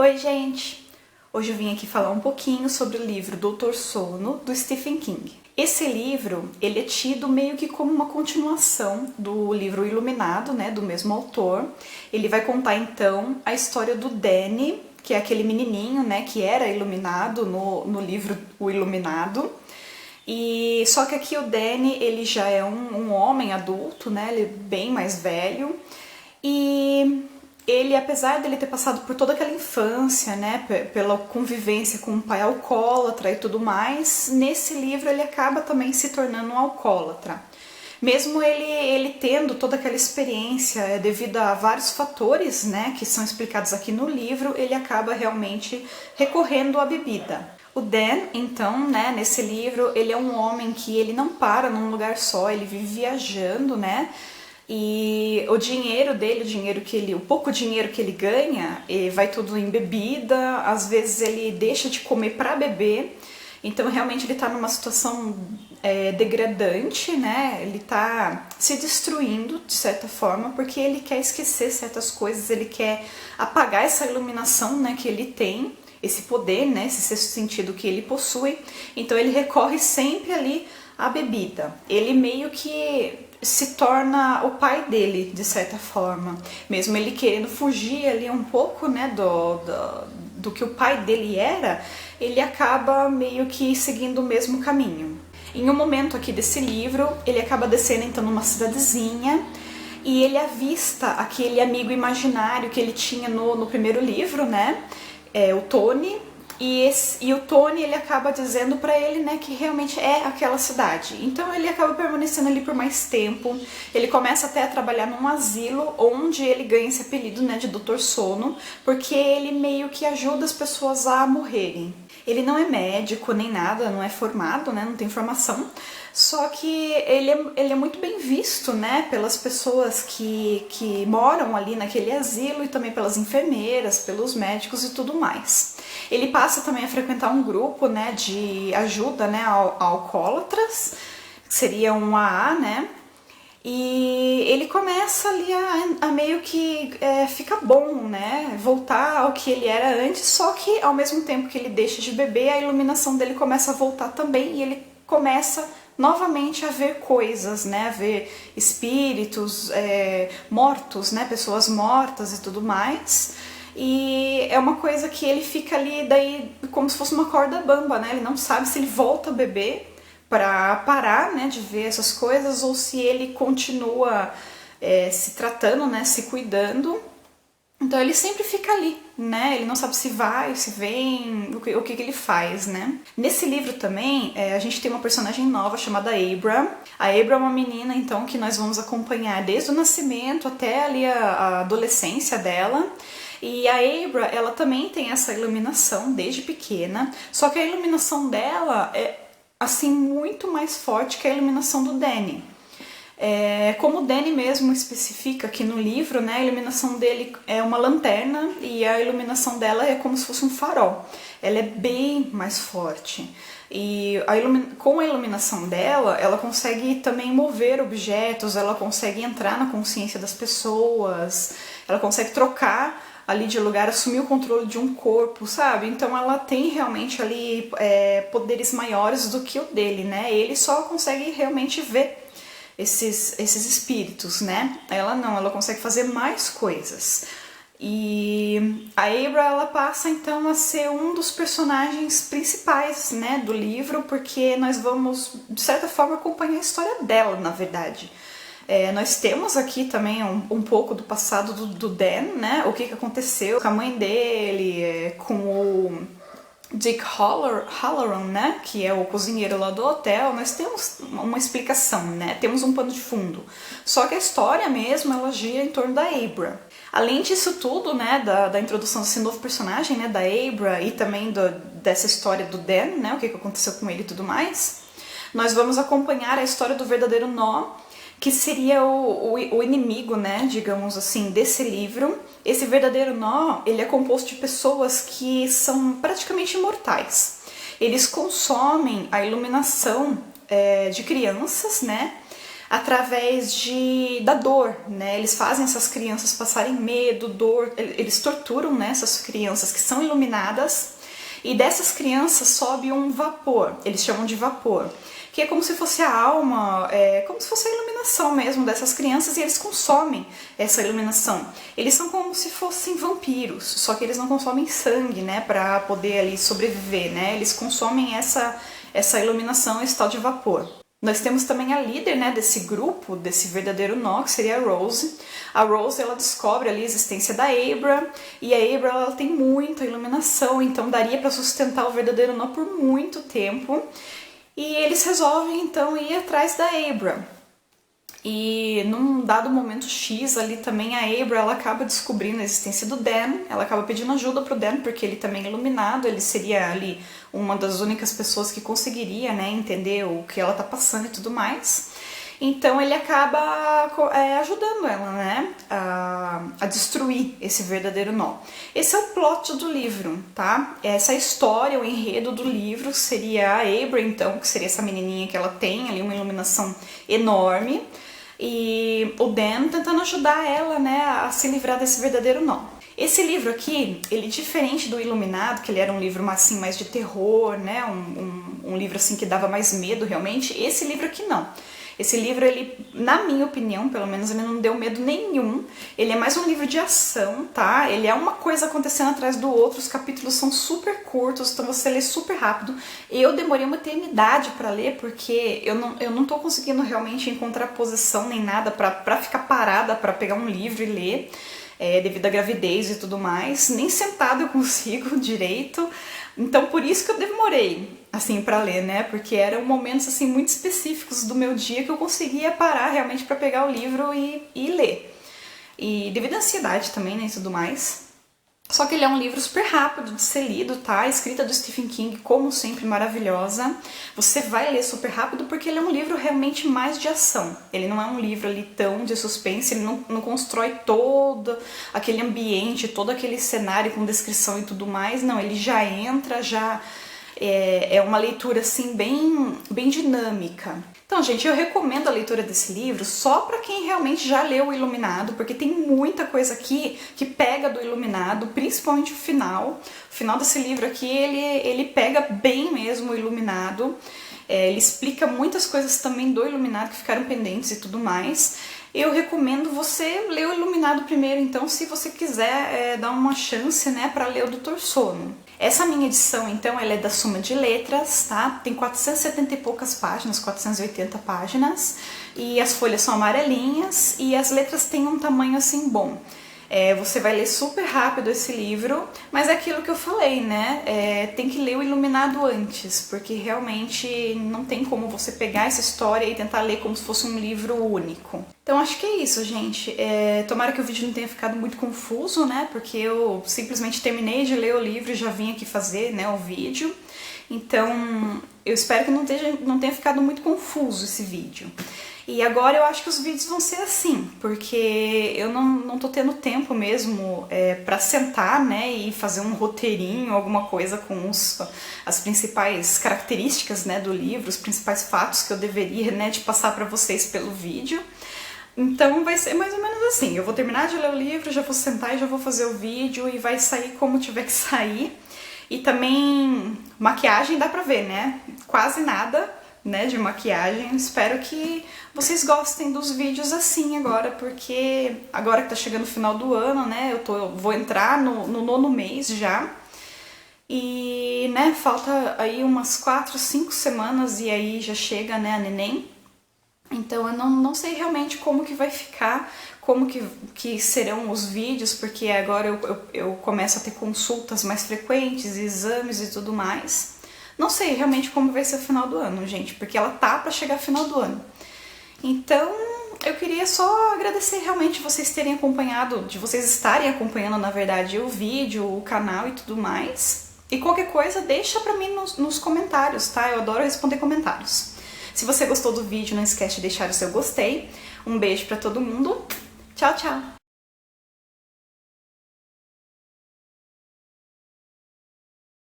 Oi, gente! Hoje eu vim aqui falar um pouquinho sobre o livro Doutor Sono, do Stephen King. Esse livro, ele é tido meio que como uma continuação do livro Iluminado, né, do mesmo autor. Ele vai contar, então, a história do Danny, que é aquele menininho, né, que era iluminado no livro O Iluminado. E só que aqui o Danny, ele já é um homem adulto, né, ele é bem mais velho. E ele, apesar dele ter passado por toda aquela infância, né, pela convivência com um pai alcoólatra e tudo mais, nesse livro ele acaba também se tornando um alcoólatra. Mesmo ele tendo toda aquela experiência, devido a vários fatores, né, que são explicados aqui no livro, ele acaba realmente recorrendo à bebida. O Dan, então, né, nesse livro, ele é um homem que ele não para num lugar só, ele vive viajando, né, e o dinheiro dele, o pouco dinheiro que ele ganha, vai tudo em bebida, às vezes ele deixa de comer para beber, então realmente ele está numa situação degradante, né? Ele está se destruindo de certa forma, porque ele quer esquecer certas coisas, ele quer apagar essa iluminação, né, que ele tem, esse poder, né, esse sexto sentido que ele possui, então ele recorre sempre ali à bebida. Ele meio que se torna o pai dele, de certa forma. Mesmo ele querendo fugir ali um pouco, né, do que o pai dele era, ele acaba meio que seguindo o mesmo caminho. Em um momento aqui desse livro, ele acaba descendo então numa cidadezinha e ele avista aquele amigo imaginário que ele tinha no primeiro livro, né, o Tony. E o Tony, ele acaba dizendo pra ele, né, que realmente é aquela cidade. Então ele acaba permanecendo ali por mais tempo. Ele começa até a trabalhar num asilo, onde ele ganha esse apelido, né, de Doutor Sono, porque ele meio que ajuda as pessoas a morrerem. Ele não é médico nem nada, não é formado, né, não tem formação. Só que ele é muito bem visto, né, pelas pessoas que moram ali naquele asilo e também pelas enfermeiras, pelos médicos e tudo mais. Ele passa também a frequentar um grupo, né, de ajuda, né, a alcoólatras, que seria um AA, né, e ele começa ali a meio que fica bom, né, voltar ao que ele era antes, só que ao mesmo tempo que ele deixa de beber, a iluminação dele começa a voltar também e ele começa novamente a ver coisas, né, a ver espíritos mortos, né, pessoas mortas e tudo mais. E é uma coisa que ele fica ali daí como se fosse uma corda bamba, né? Ele não sabe se ele volta a beber para parar, né, de ver essas coisas ou se ele continua se tratando, né, se cuidando. Então ele sempre fica ali, né? Ele não sabe se vai, se vem, o que ele faz, né? Nesse livro também, a gente tem uma personagem nova chamada Abra. A Abra é uma menina, então, que nós vamos acompanhar desde o nascimento até ali a adolescência dela. E a Abra, ela também tem essa iluminação desde pequena, só que a iluminação dela é, assim, muito mais forte que a iluminação do Danny. Como o Danny mesmo especifica aqui no livro, né, a iluminação dele é uma lanterna e a iluminação dela é como se fosse um farol. Ela é bem mais forte. E com a iluminação dela, ela consegue também mover objetos, ela consegue entrar na consciência das pessoas, ela consegue trocar ali de lugar, assumir o controle de um corpo, sabe? Então ela tem realmente ali poderes maiores do que o dele, né? Ele só consegue realmente ver esses espíritos, né? Ela não, ela consegue fazer mais coisas. E a Abra, ela passa então a ser um dos personagens principais, né, do livro, porque nós vamos, de certa forma, acompanhar a história dela, na verdade. Nós temos aqui também um pouco do passado do Dan, né? O que aconteceu com a mãe dele, com o Dick Halloran, né? Que é o cozinheiro lá do hotel. Nós temos uma explicação, né? Temos um pano de fundo. Só que a história mesmo, ela gira em torno da Abra. Além disso tudo, né, da introdução desse novo personagem, né, da Abra e também dessa história do Dan, né? O que aconteceu com ele e tudo mais, nós vamos acompanhar a história do verdadeiro nó, que seria o inimigo, né, digamos assim, desse livro. Esse verdadeiro nó, ele é composto de pessoas que são praticamente imortais. Eles consomem a iluminação de crianças, né, através da dor, né? Eles fazem essas crianças passarem medo, dor, eles torturam, né, essas crianças que são iluminadas, e dessas crianças sobe um vapor, eles chamam de vapor, que é como se fosse a alma, como se fosse a iluminação mesmo dessas crianças, e eles consomem essa iluminação. Eles são como se fossem vampiros, só que eles não consomem sangue, né, para poder ali sobreviver, né? Eles consomem essa iluminação, esse tal de vapor. Nós temos também a líder, né, desse grupo, desse verdadeiro nó, que seria a Rose. A Rose, ela descobre ali a existência da Abra, e a Abra, ela tem muita iluminação, então daria para sustentar o verdadeiro nó por muito tempo. E eles resolvem então ir atrás da Abra. E num dado momento X ali também, a Abra, ela acaba descobrindo a existência do Dan, ela acaba pedindo ajuda pro Dan, porque ele também é iluminado, ele seria ali uma das únicas pessoas que conseguiria, né, entender o que ela tá passando e tudo mais. Então ele acaba ajudando ela, né, a destruir esse verdadeiro nó. Esse é o plot do livro, tá? Essa história, o enredo do livro seria a Abra, então, que seria essa menininha que ela tem ali, uma iluminação enorme, e o Dan tentando ajudar ela, né, a se livrar desse verdadeiro nó. Esse livro aqui, ele diferente do Iluminado, que ele era um livro assim, mais de terror, né, um livro assim que dava mais medo realmente, esse livro aqui não. Esse livro, ele, na minha opinião, pelo menos, ele não deu medo nenhum. Ele é mais um livro de ação, tá? Ele é uma coisa acontecendo atrás do outro, os capítulos são super curtos, então você lê super rápido. Eu demorei uma eternidade pra ler, porque eu não tô conseguindo realmente encontrar posição nem nada pra ficar parada, pra pegar um livro e ler, devido à gravidez e tudo mais. Nem sentada eu consigo direito. Então, por isso que eu demorei, assim, pra ler, né? Porque eram momentos, assim, muito específicos do meu dia que eu conseguia parar realmente pra pegar o livro e ler. E devido à ansiedade também, né, e tudo mais. Só que ele é um livro super rápido de ser lido, tá? A escrita do Stephen King, como sempre, maravilhosa. Você vai ler super rápido porque ele é um livro realmente mais de ação. Ele não é um livro ali tão de suspense, ele não constrói todo aquele ambiente, todo aquele cenário com descrição e tudo mais. Não, ele já entra, já é uma leitura assim bem dinâmica. Então, gente, eu recomendo a leitura desse livro só para quem realmente já leu o Iluminado, porque tem muita coisa aqui que pega do Iluminado, principalmente o final. O final desse livro aqui, ele pega bem mesmo o Iluminado. Ele explica muitas coisas também do Iluminado que ficaram pendentes e tudo mais. Eu recomendo você ler o Iluminado primeiro, então, se você quiser dar uma chance, né, para ler o Doutor Sono. Essa minha edição, então, ela é da Suma de Letras, tá? Tem 470 e poucas páginas, 480 páginas, e as folhas são amarelinhas e as letras têm um tamanho assim bom. Você vai ler super rápido esse livro, mas é aquilo que eu falei, né? Tem que ler o Iluminado antes, porque realmente não tem como você pegar essa história e tentar ler como se fosse um livro único. Então acho que é isso, gente. Tomara que o vídeo não tenha ficado muito confuso, né? Porque eu simplesmente terminei de ler o livro e já vim aqui fazer, né, o vídeo. Então eu espero que não tenha ficado muito confuso esse vídeo. E agora eu acho que os vídeos vão ser assim, porque eu não tô tendo tempo mesmo pra sentar, né, e fazer um roteirinho, alguma coisa com as principais características, né, do livro, os principais fatos que eu deveria, né, de passar pra vocês pelo vídeo. Então vai ser mais ou menos assim, eu vou terminar de ler o livro, já vou sentar e já vou fazer o vídeo e vai sair como tiver que sair. E também maquiagem dá pra ver, né, quase nada, né, de maquiagem. Espero que vocês gostem dos vídeos assim agora, porque agora que tá chegando o final do ano, né, eu vou entrar no 9º mês já, e, né, falta aí umas 4, 5 semanas e aí já chega, né, a neném. Então eu não sei realmente como que vai ficar, como que serão os vídeos, porque agora eu começo a ter consultas mais frequentes, exames e tudo mais. Não sei realmente como vai ser o final do ano, gente, porque ela tá pra chegar final do ano. Então, eu queria só agradecer realmente vocês terem acompanhado, de vocês estarem acompanhando, na verdade, o vídeo, o canal e tudo mais. E qualquer coisa, deixa pra mim nos comentários, tá? Eu adoro responder comentários. Se você gostou do vídeo, não esquece de deixar o seu gostei. Um beijo pra todo mundo. Tchau, tchau!